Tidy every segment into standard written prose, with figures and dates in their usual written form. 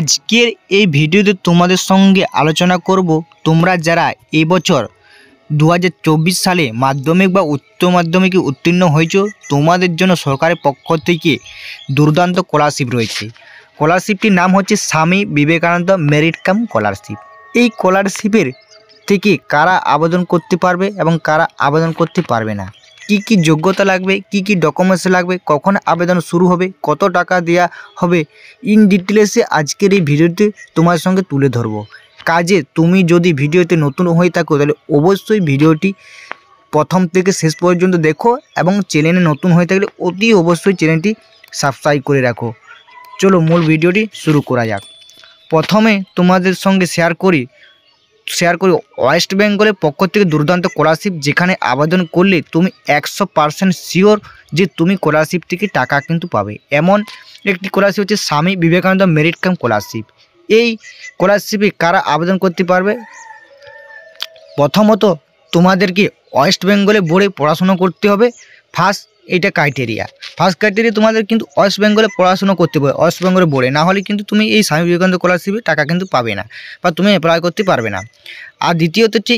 আজকের এই ভিডিওতে তোমাদের সঙ্গে আলোচনা করব তোমরা যারা এই বছর 2024 সালে মাধ্যমিক বা উচ্চ মাধ্যমিকে উত্তীর্ণ হয়েছো, তোমাদের জন্য সরকারের পক্ষ থেকে দুর্দান্ত স্কলারশিপ রয়েছে। স্কলারশিপটির নাম হচ্ছে Swami Vivekananda merit cum scholarship. এই স্কলারশিপের থেকে কারা আবেদন করতে পারবে এবং কারা আবেদন করতে পারবে না, কি কি যোগ্যতা লাগবে, কি কি ডকুমেন্টস লাগবে, কখন আবেদন শুরু হবে, কত টাকা দেওয়া হবে, ইন ডিটেলসে আজকের এই ভিডিওতে তোমার সঙ্গে তুলে ধরবো। কাজে তুমি যদি ভিডিওতে নতুন হয়ে থাকো তাহলে অবশ্যই ভিডিওটি প্রথম থেকে শেষ পর্যন্ত দেখো এবং চ্যানেলে নতুন হয়ে থাকলে অতি অবশ্যই চ্যানেলটি সাবস্ক্রাইব করে রাখো। চলো মূল ভিডিওটি শুরু করা যাক। প্রথমে তোমাদের সঙ্গে শেয়ার করি ওয়েস্ট বেঙ্গলের পক্ষ থেকে দুর্দান্ত স্কলারশিপ, যেখানে আবেদন করলে তুমি 100% শিওর যে তুমি স্কলারশিপ থেকে টাকা কিন্তু পাবে। এমন একটি স্কলারশিপ হচ্ছে Swami Vivekananda merit cum scholarship. এই স্কলারশিপে কারা আবেদন করতে পারবে? প্রথমত তোমাদেরকে ওয়েস্ট বেঙ্গলে বোর্ডে পড়াশোনা করতে হবে। ফার্স্ট ক্রাইটেরিয়া তোমাদের কিন্তু ওয়েস্ট বেঙ্গলে পড়াশোনা করতে হবে, ওয়েস্ট বেঙ্গলে বোর্ডে, না হলে কিন্তু তুমি এই স্বামী বিবেকানন্দ স্কলারশিপে টাকা কিন্তু পাবে না বা তুমি অ্যাপ্লাই করতে পারবে না। আর দ্বিতীয়ত হচ্ছে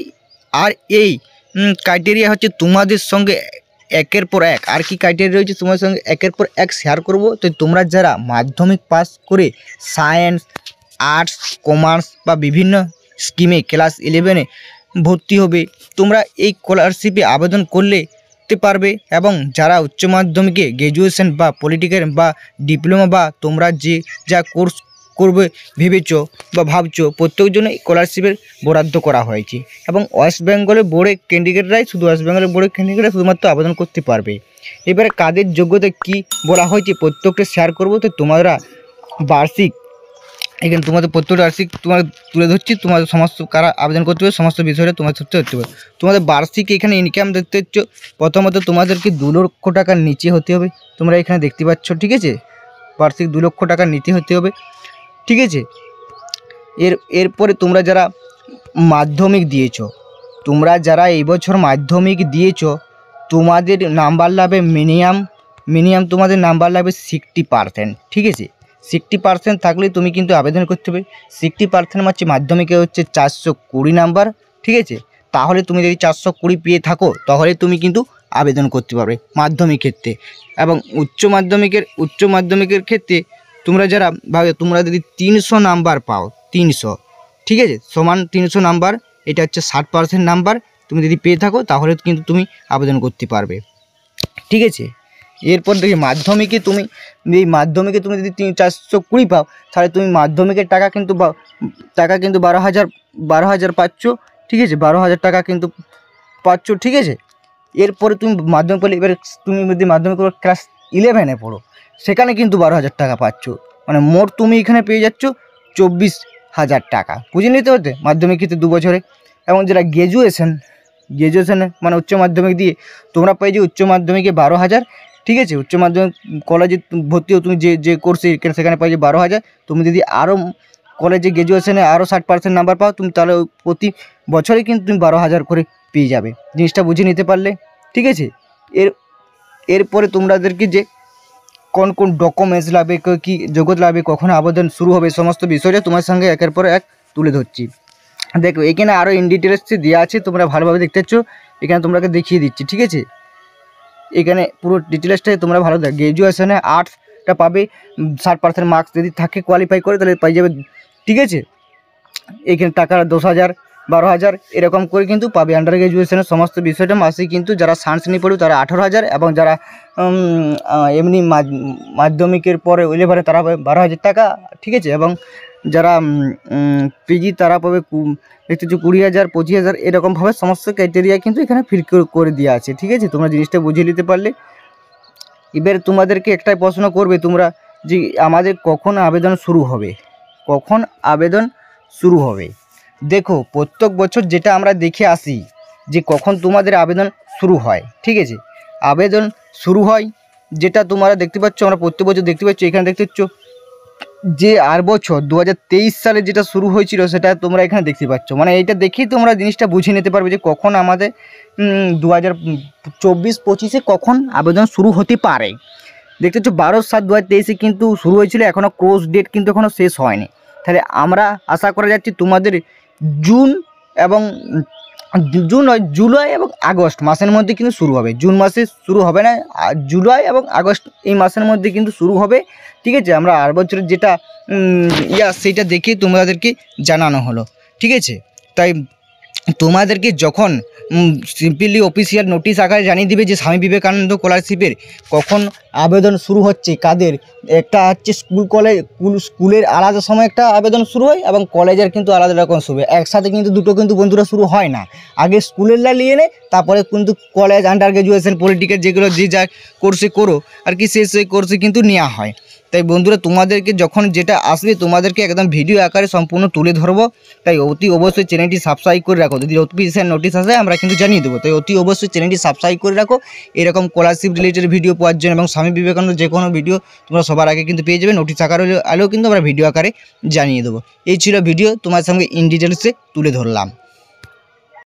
এই ক্রাইটেরিয়া হচ্ছে তোমাদের সঙ্গে একের পর এক আর কি ক্রাইটেরিয়া রয়েছে তোমার সঙ্গে একের পর এক শেয়ার করব। তো তোমরা যারা মাধ্যমিক পাস করে সায়েন্স, আর্টস, কমার্স বা বিভিন্ন স্কিমে ক্লাস 11-এ ভর্তি হবে, তোমরা এই স্কলারশিপে আবেদন করলে পারবে। এবং যারা উচ্চ মাধ্যমিকে গ্র্যাজুয়েশন বা পলিটিক্যাল বা ডিপ্লোমা বা তোমরা যা কোর্স করবে ভেবেছো বা ভাবছো, প্রত্যেকজনে স্কলারশিপের বরাদ্দ করা হয়েছে। এবং ওয়েস্ট বেঙ্গলের বোর্ডের ক্যান্ডিডেটরাই শুধুমাত্র আবেদন করতে পারবে। এবারে কাদের যোগ্যতা কি বলা হয়েছে প্রত্যেকটা শেয়ার করব। তো তোমরা বার্ষিক, এখানে তোমাদের প্রত্যেকটা বার্ষিক তোমার তুলে ধরছি, তোমাদের সমস্ত কারা আবেদন করতে হবে সমস্ত বিষয়টা তোমার সত্যি হতে হবে। তোমাদের বার্ষিক এখানে ইনকাম দেখতে হচ্ছ, প্রথমত তোমাদেরকে 2 লক্ষ টাকার নিচে হতে হবে, তোমরা এখানে দেখতে পাচ্ছ, ঠিক আছে। বার্ষিক 2 লক্ষ টাকার নিচে হতে হবে, ঠিক আছে। এরপরে তোমরা যারা মাধ্যমিক দিয়েছো, তোমরা যারা এই বছর মাধ্যমিক দিয়েছো, তোমাদের নাম্বার লাগবে মিনিমাম তোমাদের নাম্বার লাগবে 60%, ঠিক আছে। 60% থাকলে তুমি কিন্তু আবেদন করতে হবে। 60% হচ্ছে মাধ্যমিকে হচ্ছে 420 নাম্বার, ঠিক আছে। তাহলে তুমি যদি 420 পেয়ে থাকো তাহলে তুমি কিন্তু আবেদন করতে পারবে মাধ্যমিক ক্ষেত্রে। এবং উচ্চ মাধ্যমিকের ক্ষেত্রে তোমরা যারা ভাবে, তোমরা যদি 300 নাম্বার পাও, 300, ঠিক আছে, সমান 300 নাম্বার, এটা হচ্ছে 60% নাম্বার, তুমি যদি পেয়ে থাকো তাহলে কিন্তু তুমি আবেদন করতে পারবে, ঠিক আছে। এরপর দেখি মাধ্যমিকে তুমি যদি 420 পাও তাহলে তুমি মাধ্যমিকের টাকা কিন্তু 12,000 পাচ্ছ, ঠিক আছে, 12,000 টাকা কিন্তু পাচ্ছ, ঠিক আছে। এরপরে তুমি মাধ্যমিক পড়লে, এবার তুমি যদি মাধ্যমিক ক্লাস 11-এ পড়ো, সেখানে কিন্তু 12,000 টাকা পাচ্ছ, মানে মোট তুমি এখানে পেয়ে যাচ্ছ 24,000 টাকা, বুঝে নিতে হতে মাধ্যমিক ক্ষেত্রে 2 বছরে। এবং যারা গ্র্যাজুয়েশনে মানে উচ্চ মাধ্যমিক দিয়ে তোমরা পেয়েছো উচ্চ মাধ্যমিকে 12,000, ঠিক আছে। উচ্চ মাধ্যমিক কলেজে ভর্তি হও তুমি যে কোর্সে, সেখানে পাইছো 12,000। তুমি যদি আরও কলেজে গ্র্যাজুয়েশনে আরও 60% নাম্বার পাও তুমি, তাহলে প্রতি বছরে কিন্তু তুমি 12,000 করে পেয়ে যাবে। জিনিসটা বুঝে নিতে পারলে, ঠিক আছে। এরপরে তোমাদেরকে যে কোন ডকুমেন্টস লাগবে, কী যোগ্যতা লাগবে, কখন আবেদন শুরু হবে, সমস্ত বিষয়টা তোমার সঙ্গে একের পর এক তুলে ধরছি। দেখো এখানে আরও ইন ডিটেলসে দেওয়া আছে, তোমরা ভালোভাবে দেখতে পাচ্ছ, এখানে তোমাকে দেখিয়ে দিচ্ছি, ঠিক আছে। এখানে পুরো ডিটেলসটাই তোমরা ভালো দেখো। গ্র্যাজুয়েশনে আর্টসটা পাবে 60% মার্কস যদি থাকে কোয়ালিফাই করে তাহলে পাই যাবে, ঠিক আছে। এখানে টাকা 10,000, 12,000 এরকম করে কিন্তু পাবে। আন্ডার গ্র্যাজুয়েশনের সমস্ত বিষয়টা মাসে কিন্তু যারা সায়েন্স নিয়ে পড়বে তারা 18,000, এবং যারা এমনি মাধ্যমিকের পরে 11-এ তারা পাবে 12,000 টাকা, ঠিক আছে। এবং যারা পিজি তারা পাবে দেখতে 20,000, 25,000 এরকমভাবে সমস্ত ক্রাইটেরিয়া কিন্তু এখানে ফিল করে দেওয়া আছে, ঠিক আছে। তোমরা জিনিসটা বুঝে নিতে পারলে। এবার তোমাদেরকে একটাই প্রশ্ন করবে তোমরা যে আমাদের কখন আবেদন শুরু হবে। দেখো প্রত্যেক বছর যেটা আমরা দেখে আসি যে কখন তোমাদের আবেদন শুরু হয়, ঠিক আছে। আবেদন শুরু হয় যেটা তোমরা দেখতে পাচ্ছ, আমরা প্রত্যেক বছর দেখতে পাচ্ছ, এখানে দেখতে পাচ্ছ যে আর বছর 2023 সালে যেটা শুরু হয়েছিল সেটা তোমরা এখানে দেখতে পাচ্ছ। মানে এইটা দেখেই তোমরা জিনিসটা বুঝে নিতে পারবে যে কখন আমাদের 2024-25-এ কখন আবেদন শুরু হতে পারে। দেখতে পাচ্ছ 12/7/2023-এ কিন্তু শুরু হয়েছিল, এখনও ক্লোজ ডেট কিন্তু এখনও শেষ হয়নি। তাহলে আমরা আশা করা যাচ্ছি তোমাদের জুন এবং জুলাই এবং আগস্ট মাসের মধ্যে কিন্তু শুরু হবে। জুন মাসে শুরু হবে না, জুলাই এবং আগস্ট এই মাসের মধ্যে কিন্তু শুরু হবে। ঠিক আছে, আমরা আর বছরের যেটা সেইটা দেখে তোমাদেরকে জানানো হলো। ঠিক আছে, তাই তোমাদেরকে যখন সিম্পলি অফিসিয়াল নোটিশ আকারে জানিয়ে দিবে যে স্বামী বিবেকানন্দ স্কলারশিপের কখন আবেদন শুরু হচ্ছে, কাদের, একটা হচ্ছে স্কুলের আলাদা সময় একটা আবেদন শুরু হয় এবং কলেজের কিন্তু আলাদা রকম শুরু হয়। একসাথে কিন্তু দুটো কিন্তু বন্ধুরা শুরু হয় না, আগে স্কুলের নিয়ে নেয়, তারপরে কিন্তু কলেজ, আন্ডার গ্র্যাজুয়েশন, পলিটিক্যাল যেগুলো যে যা কোর্সে করো আর কি, সেই কোর্সে কিন্তু নেওয়া হয়। তাই বন্ধুরা তোমাদেরকে যখন যেটা আসবে তোমাদেরকে একদম ভিডিও আকারে সম্পূর্ণ তুলে ধরবো। তাই অতি অবশ্যই চ্যানেলটি সাবস্ক্রাইব করে রাখো, যদি অফিসিয়াল নোটিশ আসে আমরা কিন্তু জানিয়ে দেবো। তাই অতি অবশ্যই চ্যানেলটি সাবস্ক্রাইব করে রাখো এরকম স্কলারশিপ রিলেটেড ভিডিও পাওয়ার জন্য, এবং স্বামী বিবেকানন্দ যে কোনো ভিডিও তোমরা সবার আগে কিন্তু পেয়ে যাবে। নোটিশ আকারে আলেও কিন্তু আমরা ভিডিও আকারে জানিয়ে দেবো। এই ছিল ভিডিও, তোমার সঙ্গে ইন ডিটেলসে তুলে ধরলাম।